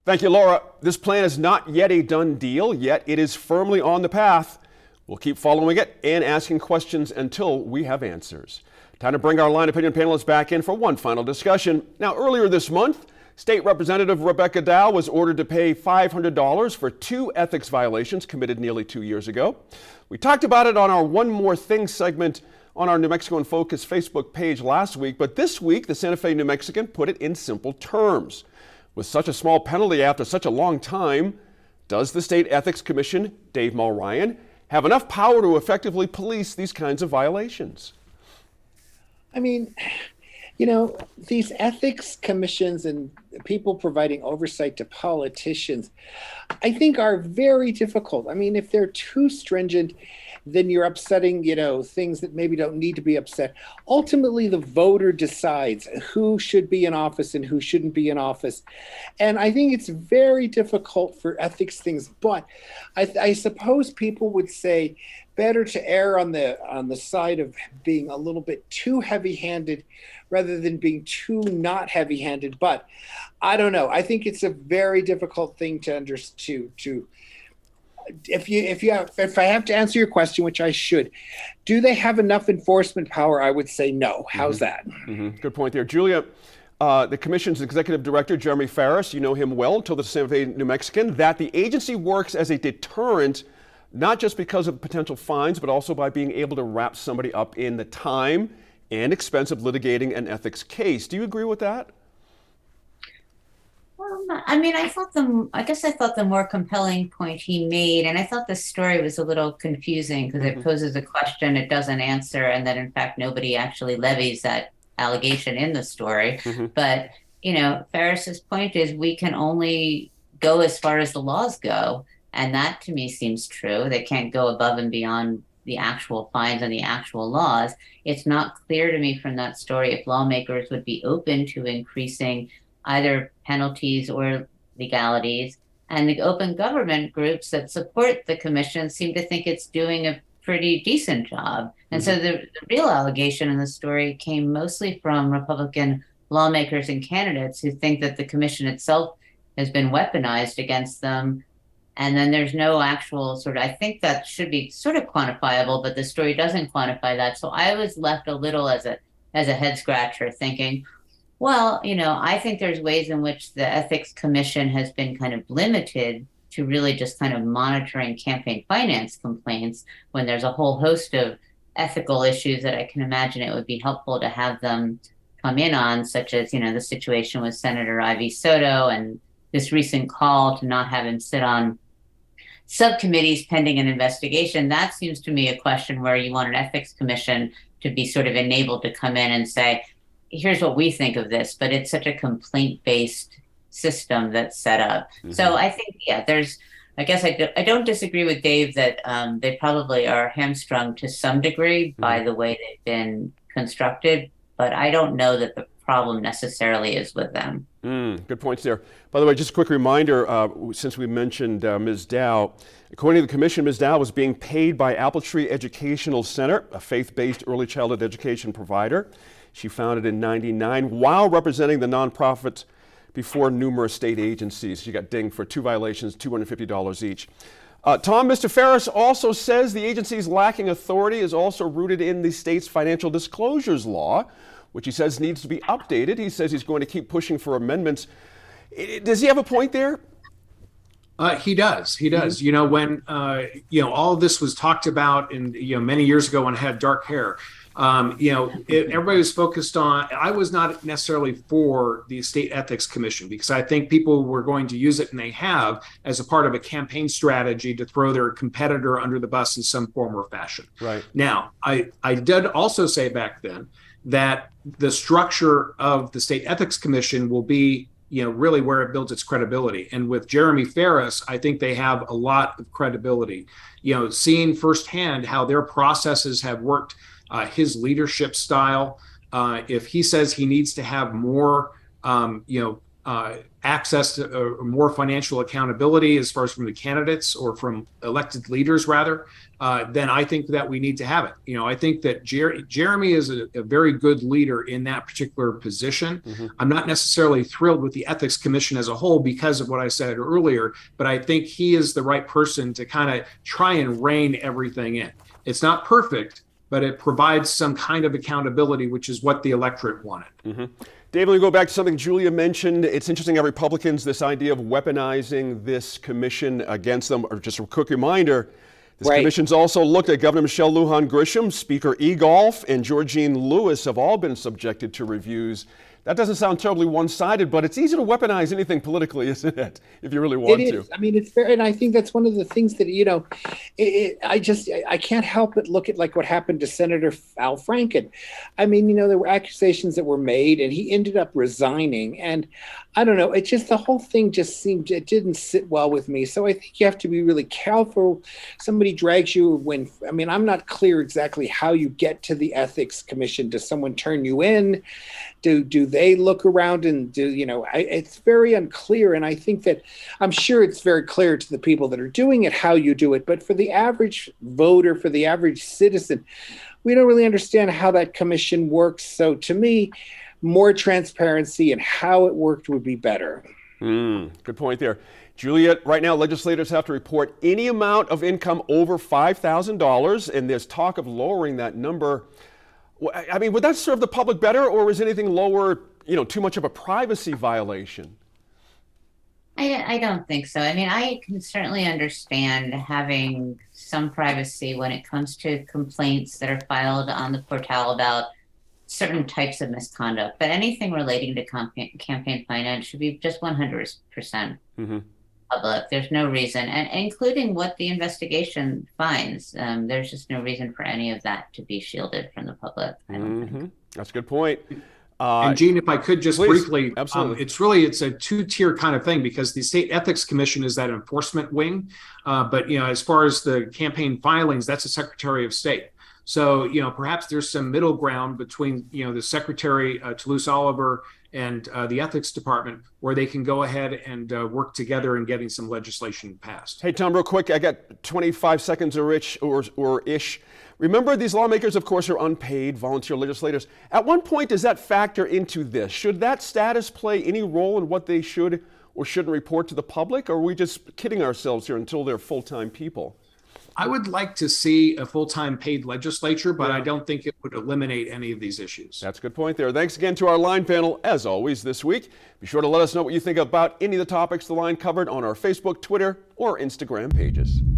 Thank you, Laura. This plan is not yet a done deal, yet it is firmly on the path. We'll keep following it and asking questions until we have answers. Time to bring our line opinion panelists back in for one final discussion. Now, earlier this month, State Representative Rebecca Dow was ordered to pay $500 for two ethics violations committed nearly 2 years ago. We talked about it on our One More Thing segment on our New Mexico in Focus Facebook page last week, but this week, the Santa Fe New Mexican put it in simple terms. With such a small penalty after such a long time, does the State Ethics Commission, Dave Mulryan, have enough power to effectively police these kinds of violations? I mean, these ethics commissions and people providing oversight to politicians, I think are very difficult. I mean, if they're too stringent, then you're upsetting, things that maybe don't need to be upset. Ultimately, the voter decides who should be in office and who shouldn't be in office. And I think it's very difficult for ethics things. But I suppose people would say better to err on the side of being a little bit too heavy-handed rather than being too not heavy-handed. But I don't know. I think it's a very difficult thing to understand. If I have to answer your question, which I should, do they have enough enforcement power? I would say no. How's that? Good point there. Julia, the Commission's Executive Director, Jeremy Farris, you know him well, told the Santa Fe New Mexican that the agency works as a deterrent, not just because of potential fines, but also by being able to wrap somebody up in the time and expense of litigating an ethics case. Do you agree with that? I guess I thought the more compelling point he made, and I thought the story was a little confusing because it poses a question it doesn't answer, and that in fact nobody actually levies that allegation in the story. But, Ferris's point is we can only go as far as the laws go. And that to me seems true. They can't go above and beyond the actual fines and the actual laws. It's not clear to me from that story if lawmakers would be open to increasing either penalties or legalities. And the open government groups that support the commission seem to think it's doing a pretty decent job. And so the real allegation in the story came mostly from Republican lawmakers and candidates who think that the commission itself has been weaponized against them. And then there's no actual I think that should be sort of quantifiable, but the story doesn't quantify that. So I was left a little as a head scratcher thinking, well, I think there's ways in which the Ethics Commission has been kind of limited to really just kind of monitoring campaign finance complaints when there's a whole host of ethical issues that I can imagine it would be helpful to have them come in on, such as, the situation with Senator Ivy Soto and this recent call to not have him sit on subcommittees pending an investigation. That seems to me a question where you want an ethics commission to be sort of enabled to come in and say, here's what we think of this, but it's such a complaint-based system that's set up. So I think, I don't disagree with Dave that they probably are hamstrung to some degree by the way they've been constructed, but I don't know that the problem necessarily is with them. Good points there. By the way, just a quick reminder, since we mentioned Ms. Dow, according to the commission, Ms. Dow was being paid by Apple Tree Educational Center, a faith-based early childhood education provider. She founded in '99 while representing the nonprofit before numerous state agencies. She got dinged for two violations, $250 each. Tom, Mr. Farris also says the agency's lacking authority is also rooted in the state's financial disclosures law, which he says needs to be updated. He says he's going to keep pushing for amendments. Does he have a point there? He does. When all of this was talked about, and many years ago when I had dark hair, everybody was focused on. I was not necessarily for the State Ethics Commission because I think people were going to use it, and they have, as a part of a campaign strategy to throw their competitor under the bus in some form or fashion. Right. Now, I did also say back then that the structure of the State Ethics Commission will be, really where it builds its credibility. And with Jeremy Farris, I think they have a lot of credibility. Seeing firsthand how their processes have worked, his leadership style. If he says he needs to have more, access to more financial accountability as far as from the candidates or from elected leaders, rather, then I think that we need to have it. I think that Jeremy is a very good leader in that particular position. I'm not necessarily thrilled with the Ethics Commission as a whole because of what I said earlier, but I think he is the right person to kind of try and rein everything in. It's not perfect, but it provides some kind of accountability, which is what the electorate wanted. Dave, let me go back to something Julia mentioned. It's interesting how Republicans, this idea of weaponizing this commission against them, or just a quick reminder, this commission's also looked at Governor Michelle Lujan Grisham, Speaker Egolf, and Georgine Lewis have all been subjected to reviews. That doesn't sound terribly one-sided, but it's easy to weaponize anything politically, isn't it? If you really want to. It is. I mean, it's fair, and I think that's one of the things that I can't help but look at like what happened to Senator Al Franken. I mean, there were accusations that were made, and he ended up resigning. And I don't know, the whole thing just seemed, it didn't sit well with me. So I think you have to be really careful. Somebody drags you I'm not clear exactly how you get to the Ethics Commission. Does someone turn you in? Do they look around and it's very unclear. And I think that I'm sure it's very clear to the people that are doing it how you do it. But for the average voter, for the average citizen, we don't really understand how that commission works. So to me, more transparency and how it worked would be better. Good point there. Juliet, right now legislators have to report any amount of income over $5,000, and there's talk of lowering that number. I mean, would that serve the public better, or is anything lower, too much of a privacy violation? I don't think so. I mean, I can certainly understand having some privacy when it comes to complaints that are filed on the portal about certain types of misconduct, but anything relating to campaign finance should be just 100% public. There's no reason, and including what the investigation finds, there's just no reason for any of that to be shielded from the public. I don't think. That's a good point. And Gene, if I could just please, briefly, absolutely. It's a two-tier kind of thing because the State Ethics Commission is that enforcement wing, but as far as the campaign filings, that's the Secretary of State. So perhaps there's some middle ground between the Secretary Toulouse Oliver and the Ethics Department where they can go ahead and work together in getting some legislation passed. Hey Tom, real quick, I got 25 seconds or ish. Remember, these lawmakers, of course, are unpaid volunteer legislators. At one point, does that factor into this? Should that status play any role in what they should or shouldn't report to the public? Or are we just kidding ourselves here until they're full-time people? I would like to see a full-time paid legislature, but I don't think it would eliminate any of these issues. That's a good point there. Thanks again to our line panel, as always, this week. Be sure to let us know what you think about any of the topics the line covered on our Facebook, Twitter, or Instagram pages.